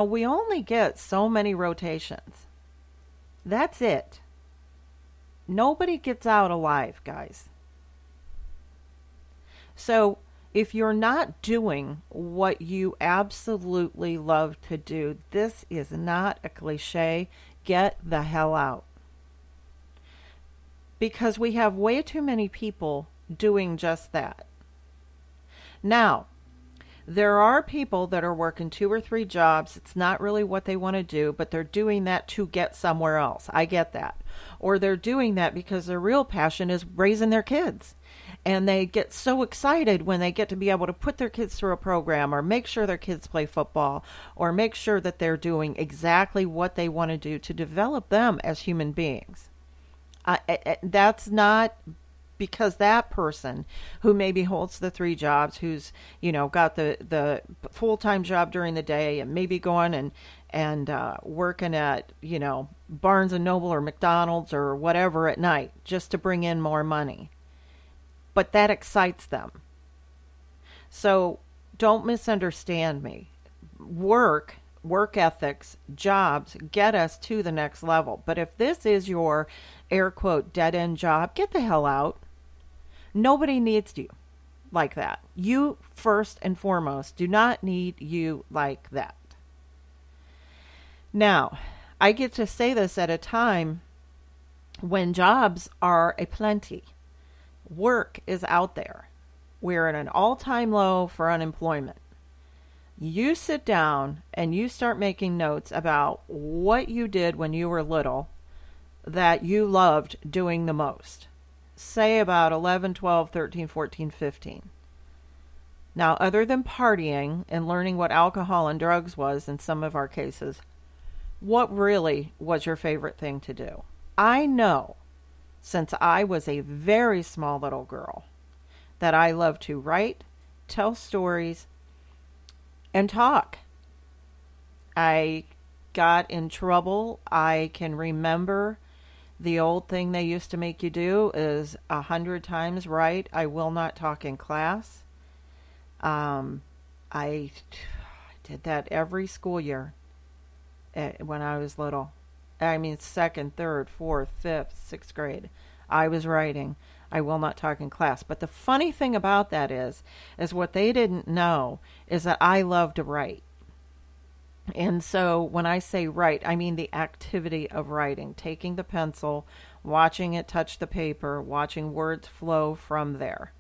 We only get so many rotations. That's it. Nobody gets out alive, guys. So if you're not doing what you absolutely love to do, this is not a cliche. Get the hell out. Because we have way too many people doing just that. Now, there are people that are working two or three jobs. It's not really what they want to do, but they're doing that to get somewhere else. I get that. Or they're doing that because their real passion is raising their kids. And they get so excited when they get to be able to put their kids through a program or make sure their kids play football or make sure that they're doing exactly what they want to do to develop them as human beings. That's not because that person who maybe holds the three jobs, who's, got the full-time job during the day and maybe going and working at, Barnes and Noble or McDonald's or whatever at night just to bring in more money. But that excites them. So don't misunderstand me. Work ethics, jobs get us to the next level. But if this is your air quote dead end job, get the hell out. Nobody needs you like that. You, first and foremost, do not need you like that. Now, I get to say this at a time when jobs are aplenty. Work is out there. We're at an all-time low for unemployment. You sit down and you start making notes about what you did when you were little that you loved doing the most. Say about 11, 12, 13, 14, 15. Now, other than partying and learning what alcohol and drugs was in some of our cases, what really was your favorite thing to do? I know, since I was a very small little girl, that I loved to write, tell stories, and talk. I got in trouble. I can remember the old thing they used to make you do is 100 times write, I will not talk in class. I did that every school year when I was little. I mean, second, third, fourth, fifth, sixth grade. I was writing, I will not talk in class. But the funny thing about that is what they didn't know is that I love to write. And so when I say write, I mean the activity of writing, taking the pencil, watching it touch the paper, watching words flow from there.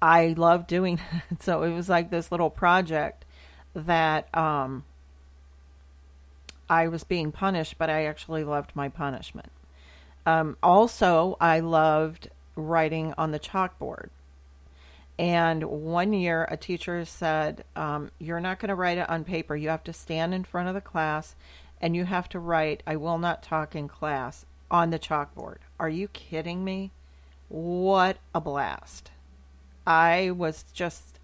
I love doing that. So it was like this little project that I was being punished, but I actually loved my punishment. Also, I loved writing on the chalkboard. And one year a teacher said, you're not going to write it on paper. You have to stand in front of the class and you have to write, I will not talk in class, on the chalkboard. Are you kidding me? What a blast. I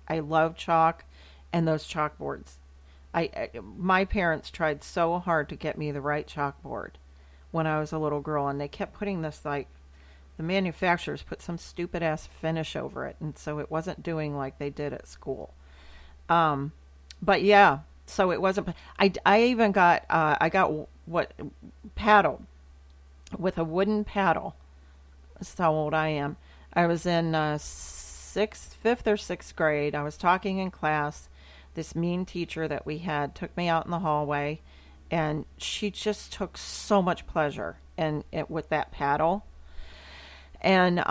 love chalk and those chalkboards. My parents tried so hard to get me the right chalkboard when I was a little girl, and they kept putting this, like, the manufacturers put some stupid ass finish over it, and so it wasn't doing like they did at school. But yeah, so it wasn't. I even got paddled with a wooden paddle. That's how old I am. I was in fifth or sixth grade. I was talking in class. This mean teacher that we had took me out in the hallway, and she just took so much pleasure with that paddle. And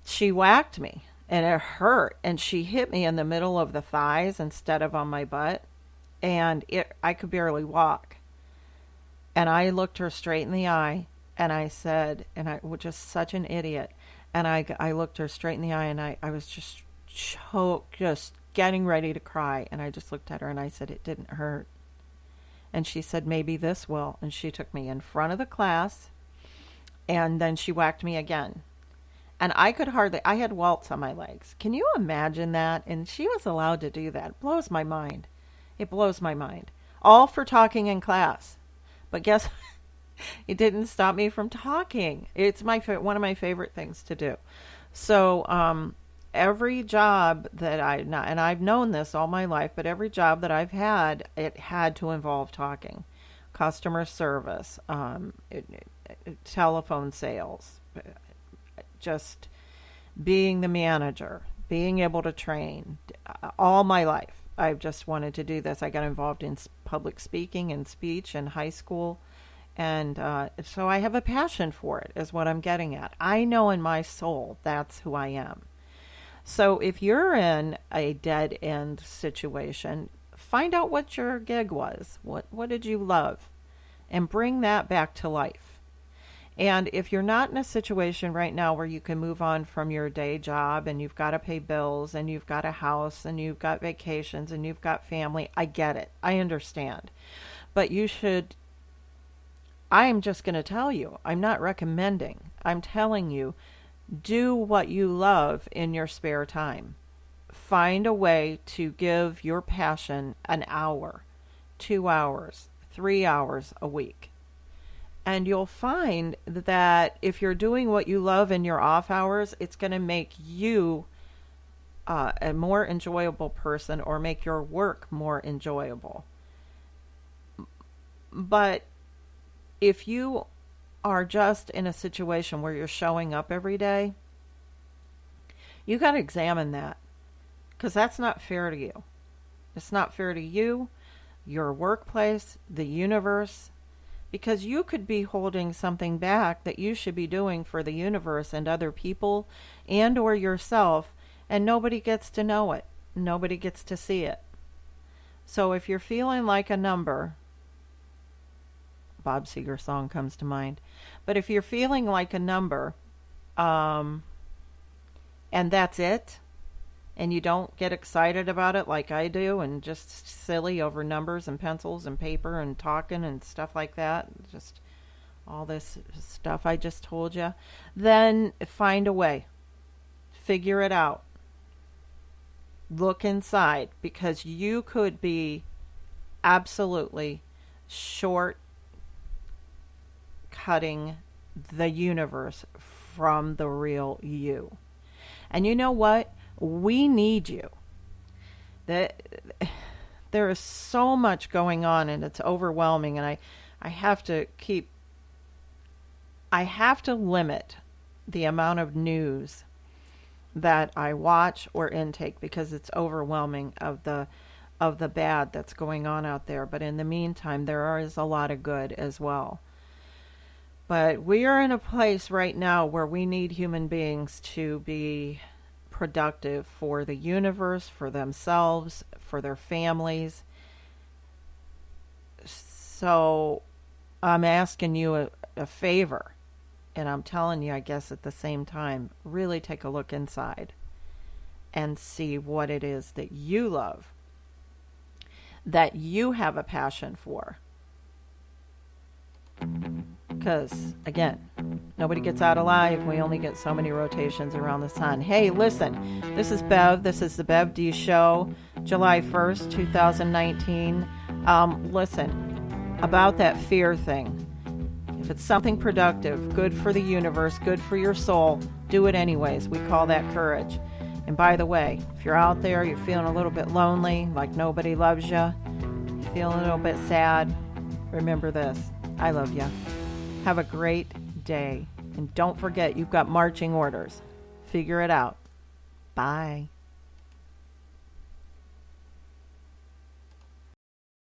she whacked me, and it hurt, and she hit me in the middle of the thighs instead of on my butt, and I could barely walk. And I looked her straight in the eye, and I said, and I was just such an idiot, and I looked her straight in the eye, and I was just choked, just getting ready to cry, and I just looked at her, and I said, it didn't hurt. And she said, maybe this will, and she took me in front of the class. And then she whacked me again. And I had welts on my legs. Can you imagine that? And she was allowed to do that. It blows my mind. It blows my mind. All for talking in class. But guess it didn't stop me from talking. It's one of my favorite things to do. So every job that and I've known this all my life, but every job that I've had, it had to involve talking. Customer service, telephone sales, just being the manager, being able to train. All my life, I've just wanted to do this. I got involved in public speaking and speech in high school. And so I have a passion for it, is what I'm getting at. I know in my soul that's who I am. So if you're in a dead end situation, find out what your gig was. What did you love? And bring that back to life. And if you're not in a situation right now where you can move on from your day job and you've got to pay bills and you've got a house and you've got vacations and you've got family, I get it. I understand. But I'm just going to tell you, I'm not recommending. I'm telling you, do what you love in your spare time. Find a way to give your passion an hour, 2 hours, 3 hours a week. And you'll find that if you're doing what you love in your off hours, it's going to make you a more enjoyable person, or make your work more enjoyable. But if you are just in a situation where you're showing up every day, you got to examine that, because that's not fair to you. It's not fair to you, your workplace, the universe, because you could be holding something back that you should be doing for the universe and other people and or yourself, and nobody gets to know it. Nobody gets to see it. So if you're feeling like a number, Bob Seger song comes to mind. But if you're feeling like a number, and that's it, and you don't get excited about it like I do, and just silly over numbers and pencils and paper and talking and stuff like that, just all this stuff I just told you, then find a way. Figure it out. Look inside, because you could be absolutely cutting the universe from the real you. And you know what? We need you. There is so much going on, and it's overwhelming, and I have to limit the amount of news that I watch or intake, because it's overwhelming of the bad that's going on out there. But in the meantime, there is a lot of good as well. But we are in a place right now where we need human beings to be productive for the universe, for themselves, for their families. So I'm asking you a favor, and I'm telling you, I guess at the same time, really take a look inside and see what it is that you love, that you have a passion for. Because, again, nobody gets out alive. We only get so many rotations around the sun. Hey, listen, this is Bev. This is the Bev D Show, July 1st, 2019. Listen, about that fear thing. If it's something productive, good for the universe, good for your soul, do it anyways. We call that courage. And by the way, if you're out there, you're feeling a little bit lonely, like nobody loves you, you're feeling a little bit sad, remember this. I love you. Have a great day. And don't forget, you've got marching orders. Figure it out. Bye.